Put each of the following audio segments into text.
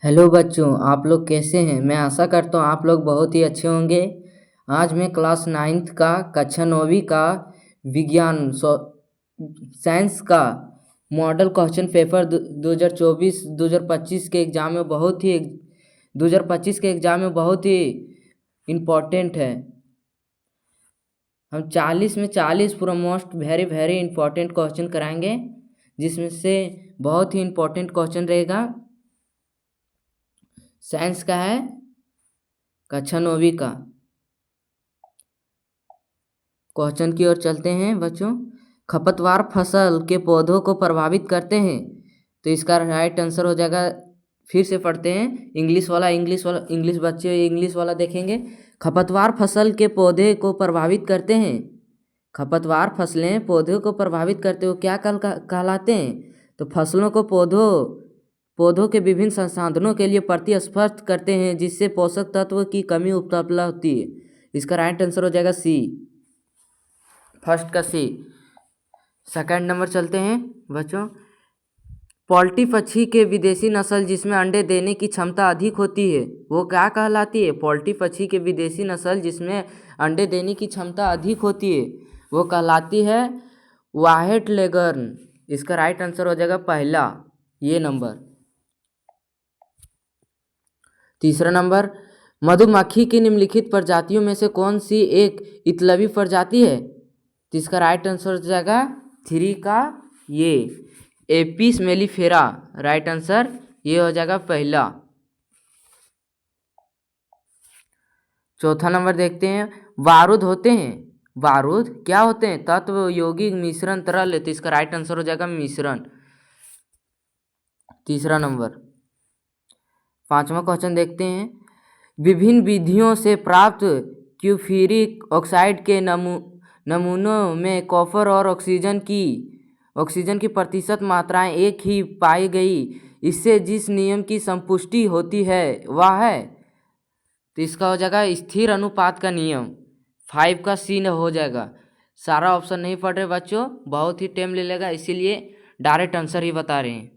Hello बच्चों, आप लोग कैसे हैं। मैं आशा करता हूँ आप लोग बहुत ही अच्छे होंगे। आज मैं क्लास 9th का कक्षा 9वीं का विज्ञान साइंस का मॉडल क्वेश्चन पेपर 2024-2025 के एग्ज़ाम में बहुत ही 2025 के एग्ज़ाम में बहुत ही इम्पोर्टेंट है। हम 40 में 40 पूरा most very very important question कराएंगे, जिसमें से बहुत ही इम्पोर्टेंट क्वेश्चन रहेगा साइंस का है, कक्षा 9वीं का। क्वेश्चन की ओर चलते हैं बच्चों। खपतवार फसल के पौधों को प्रभावित करते हैं, तो इसका राइट आंसर हो जाएगा। फिर से पढ़ते हैं इंग्लिश वाला इंग्लिश बच्चे इंग्लिश वाला देखेंगे। खपतवार फसल के पौधे को प्रभावित करते हैं। खपतवार फसलें पौधों को प्रभावित करते हुए क्या कहलाते हैं? तो फसलों को पौधों के विभिन्न संसाधनों के लिए प्रतिस्पर्धा करते हैं, जिससे पोषक तत्व की कमी उपलब्ध होती है। इसका राइट आंसर हो जाएगा सी, फर्स्ट का सी। सेकंड नंबर चलते हैं बच्चों। पोल्ट्री पक्षी के विदेशी नस्ल जिसमें अंडे देने की क्षमता अधिक होती है, वो क्या कहलाती है? पोल्ट्री पक्षी के विदेशी नस्ल जिसमें अंडे देने की क्षमता अधिक होती है, वो कहलाती है व्हाइट लेगर्न। इसका राइट आंसर हो जाएगा पहला, ये नंबर। तीसरा नंबर, मधुमक्खी की निम्नलिखित प्रजातियों में से कौन सी एक इतलवी प्रजाति है? तो इसका राइट आंसर हो जाएगा 3 का ये, एपिस मेलिफेरा। राइट आंसर ये हो जाएगा पहला। चौथा नंबर देखते हैं। बारूद होते हैं, बारूद क्या होते हैं? तत्व, यौगिक, मिश्रण, तरल। तो इसका राइट आंसर हो जाएगा मिश्रण, तीसरा नंबर। पांचवा क्वेश्चन देखते हैं। विभिन्न विधियों से प्राप्त क्यूफिरिक ऑक्साइड के नमूनों में कॉपर और ऑक्सीजन की प्रतिशत मात्राएं एक ही पाई गई। इससे जिस नियम की संपुष्टि होती है वह है? तो इसका हो जाएगा स्थिर अनुपात का नियम। 5 का सी न हो जाएगा। सारा ऑप्शन नहीं पढ़ रहे बच्चों, बहुत ही टाइम ले लेगा, इसीलिए डायरेक्ट आंसर ही बता रहे हैं।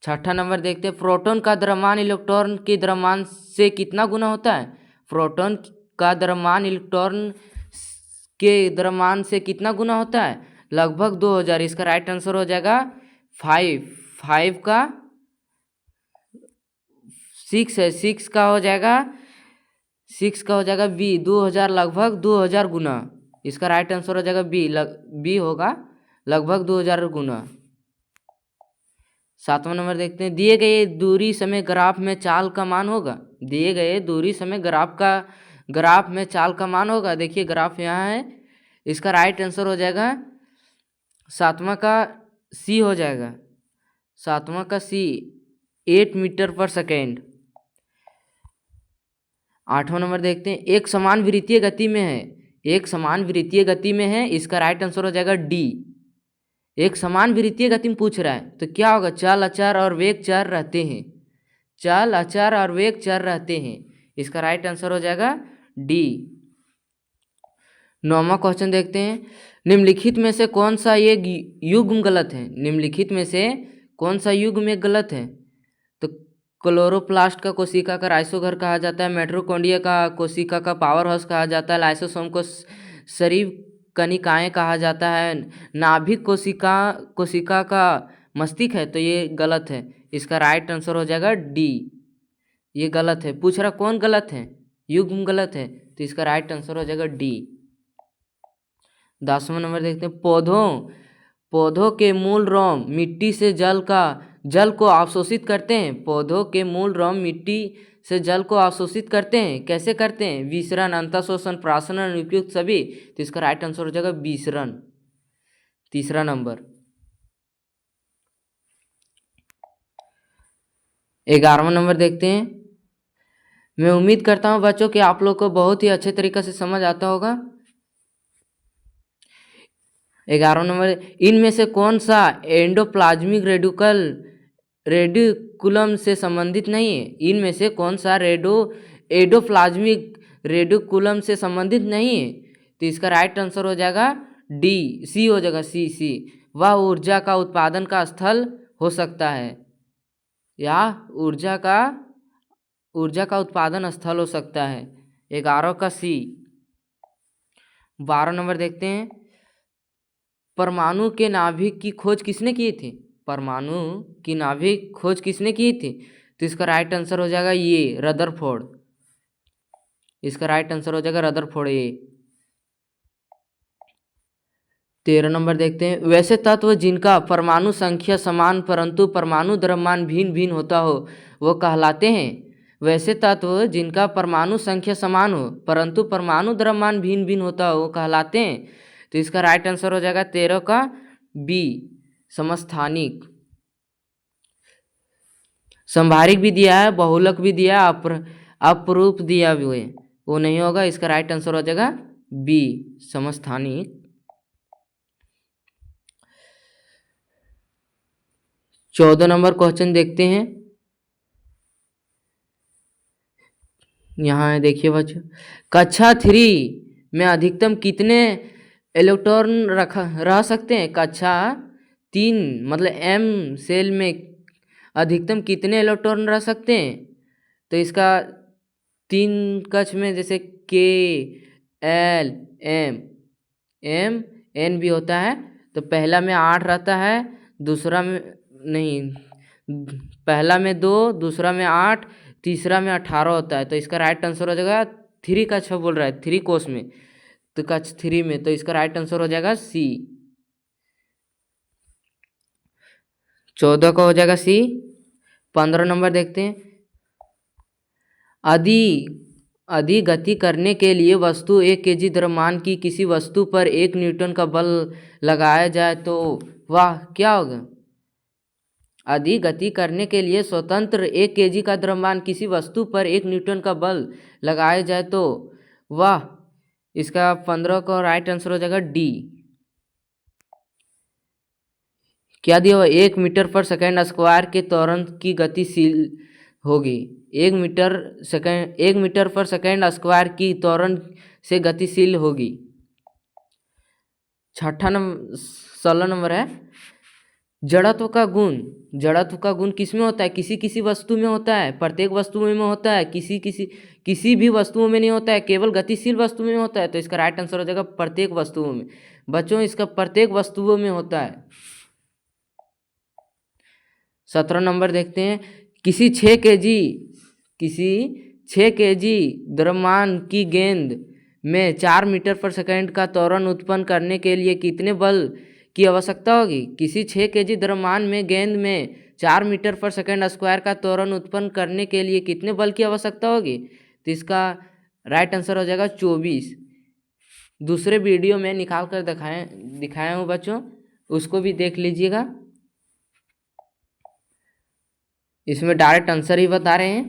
छठा नंबर देखते हैं। प्रोटॉन का द्रव्यमान इलेक्ट्रॉन के द्रव्यमान से कितना गुना होता है? प्रोटॉन का द्रव्यमान इलेक्ट्रॉन के द्रव्यमान से कितना गुना होता है? लगभग 2000। इसका राइट आंसर हो जाएगा 5 का 6 है, 6 का हो जाएगा बी, 2000, लगभग 2000 गुना। इसका राइट आंसर हो जाएगा बी होगा, लगभग 2000 गुना। सातवां नंबर देखते हैं। दिए गए दूरी समय ग्राफ में चाल का मान होगा। दिए गए दूरी समय ग्राफ में चाल का मान होगा। देखिए ग्राफ यहाँ है, इसका राइट आंसर हो जाएगा सातवां का सी हो जाएगा, सातवां का सी, 8 मीटर पर सेकेंड। आठवां नंबर देखते हैं। एक समान वृत्तीय गति में है, एक समान वृत्तीय गति में है। इसका राइट आंसर हो जाएगा डी। एक समान वृत्तीय गति में पूछ रहा है तो क्या होगा? चल, अचर और वेग चर रहते हैं, चल, अचर और वेग चर रहते हैं। इसका राइट आंसर हो जाएगा डी। नौवां क्वेश्चन देखते हैं। निम्नलिखित में से कौन सा ये युग्म गलत है? निम्नलिखित में से कौन सा युग्म में गलत है? तो क्लोरोप्लास्ट का कोशिका का राइसोघर कहा जाता है, मिटोकॉन्ड्रिया का कोशिका का पावर हाउस कहा जाता है, लाइसोसोम को शरीर कनिकाएं कहा जाता है, नाभिक कोशिका का मस्तिष्क है। तो ये गलत है, इसका राइट आंसर हो जाएगा डी, ये गलत है। पूछ रहा कौन गलत है? युग्म गलत है, तो इसका राइट आंसर हो जाएगा डी। 10वां नंबर देखते हैं। पौधों के मूल रोम मिट्टी से जल को अवशोषित करते हैं। पौधों के मूल रोम मिट्टी से जल को अवशोषित करते हैं। कैसे करते हैं? विसरण, अंतःशोषण, प्राशनन, उपयुक्त सभी। तो इसका राइट आंसर हो जाएगा विसरण, तीसरा नंबर। 11वां नंबर देखते हैं। मैं उम्मीद करता हूं बच्चों कि आप लोग को बहुत ही अच्छे तरीके से समझ आता होगा। 11वां नंबर, इनमें से कौन सा एंडोप्लाज्मिक रेडिकुलम से संबंधित नहीं है? इनमें से कौन सा एंडोप्लाज्मिक रेडिकुलम से संबंधित नहीं है? तो इसका राइट आंसर हो जाएगा डी, सी हो जाएगा, सी। वह ऊर्जा का उत्पादन का स्थल हो सकता है। या ऊर्जा का उत्पादन स्थल हो सकता है। 11 का सी। 12 नंबर देखते हैं, परमाणु के नाभिक की खोज किसने की थी? परमाणु की नाभिक खोज किसने की थी? तो इसका राइट आंसर हो जाएगा ये रदरफोर्ड। इसका राइट आंसर हो जाएगा रदरफोर्ड ये। 13 नंबर देखते हैं, वैसे तत्व जिनका परमाणु संख्या समान परंतु परमाणु द्रव्यमान भिन्न भिन्न होता हो वो कहलाते हैं। वैसे तत्व जिनका परमाणु संख्या समान हो परंतु परमाणु द्रव्यमान भिन्न भिन्न होता हो वो कहलाते हैं। तो इसका राइट आंसर हो जाएगा 13 का बी समस्थानिक। संभारिक भी दिया है, बहुलक भी दिया है, अपरूप दिया भी है, वो नहीं होगा। इसका राइट आंसर हो जाएगा बी समस्थानिक। 14 नंबर क्वेश्चन देखते हैं। यहाँ है, देखिए बच्चों, कक्षा 3 में अधिकतम कितने इलेक्ट्रॉन रह सकते हैं? कक्षा 3 मतलब एम सेल में अधिकतम कितने इलेक्ट्रॉन रह सकते हैं? तो इसका 3 कक्ष में जैसे के एल एम एन भी होता है, तो पहला में 8 रहता है, दूसरा में नहीं, पहला में 2, दूसरा में 8, तीसरा में 18 होता है। तो इसका राइट आंसर हो जाएगा 3 कक्ष बोल रहा है, 3 कोष में, तो कक्ष 3 में, तो इसका राइट आंसर हो जाएगा सी। 14 का हो जाएगा सी। 15 नंबर देखते हैं, अधि गति करने के लिए वस्तु 1 kg द्रव्यमान की किसी वस्तु पर 1 न्यूटन का बल लगाया जाए तो वह क्या होगा? अधि गति करने के लिए स्वतंत्र 1 kg का द्रव्यमान किसी वस्तु पर 1 न्यूटन का बल लगाया जाए तो वह, इसका 15 का राइट आंसर हो जाएगा डी। क्या दिया हुआ? 1 मीटर पर सेकेंड स्क्वायर के त्वरण की गतिशील होगी। 1 मीटर पर सेकेंड स्क्वायर की त्वरण से गतिशील होगी। 16 नंबर है, जड़त्व का गुण किस में होता है? किसी वस्तु में होता है, प्रत्येक वस्तु में होता है, किसी भी वस्तुओं में नहीं होता है, केवल गतिशील वस्तु में होता है। तो इसका राइट आंसर हो जाएगा प्रत्येक वस्तुओं में। बच्चों, इसका प्रत्येक वस्तुओं में होता है। 17 नंबर देखते हैं, किसी 6 kg द्रव्यमान की गेंद में 4 मीटर पर सेकंड का त्वरण उत्पन्न करने के लिए कितने बल की आवश्यकता होगी? किसी 6 kg द्रव्यमान में गेंद में 4 मीटर पर सेकंड स्क्वायर का त्वरण उत्पन्न करने के लिए कितने बल की आवश्यकता होगी? तो इसका राइट आंसर हो जाएगा 24। दूसरे वीडियो में निकाल कर दिखाया हूँ बच्चों, उसको भी देख लीजिएगा। इसमें डायरेक्ट आंसर ही बता रहे हैं।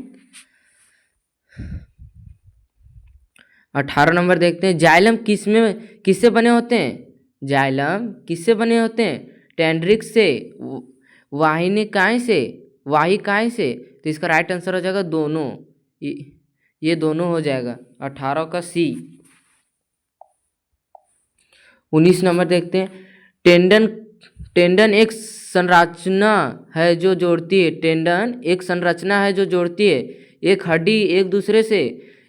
18 नंबर देखते हैं, जाइलम किससे बने होते हैं? जाइलम किससे बने होते हैं? टेंड्रिक्स से, वाहिकाएं से। तो इसका राइट आंसर हो जाएगा दोनों, ये दोनों हो जाएगा 18 का सी। 19 नंबर देखते हैं, टेंडन एक संरचना है जो जोड़ती है। टेंडन एक संरचना है जो जोड़ती है एक हड्डी एक दूसरे से,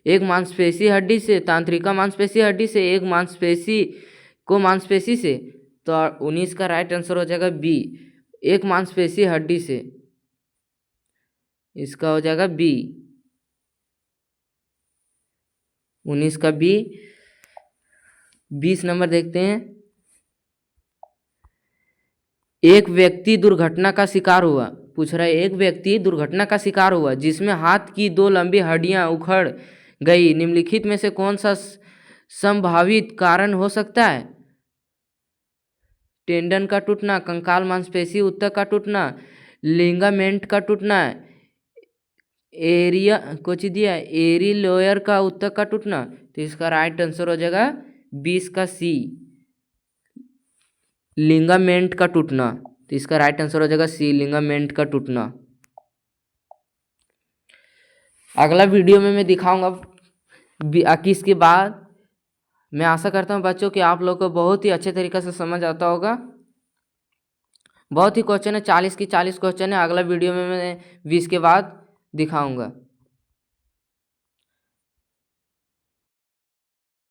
एक मांसपेशी हड्डी से, तांत्रिका मांसपेशी हड्डी से, एक मांसपेशी को मांसपेशी से। तो 19 का राइट आंसर हो जाएगा बी, एक मांसपेशी हड्डी से। इसका हो जाएगा बी, 19 का बी। 20 नंबर देखते हैं, एक व्यक्ति दुर्घटना का शिकार हुआ। पूछ रहा है, एक व्यक्ति दुर्घटना का शिकार हुआ जिसमें हाथ की 2 लंबी हड्डियां उखड़ गई, निम्नलिखित में से कौन सा संभावित कारण हो सकता है? टेंडन का टूटना, कंकाल मांसपेशी ऊतक का टूटना, लिगामेंट का टूटना, एरी लोयर का ऊतक का टूटना। तो इसका राइट आंसर हो जाएगा 20 का सी, लिगामेंट का टूटना। तो इसका राइट आंसर हो जाएगा सी, लिगामेंट का टूटना। अगला वीडियो में मैं दिखाऊंगा कि इसके बाद। मैं आशा करता हूं बच्चों कि आप लोग को बहुत ही अच्छे तरीके से समझ आता होगा। बहुत ही क्वेश्चन है, 40 की 40 क्वेश्चन है। अगला वीडियो में मैं 20 के बाद दिखाऊंगा।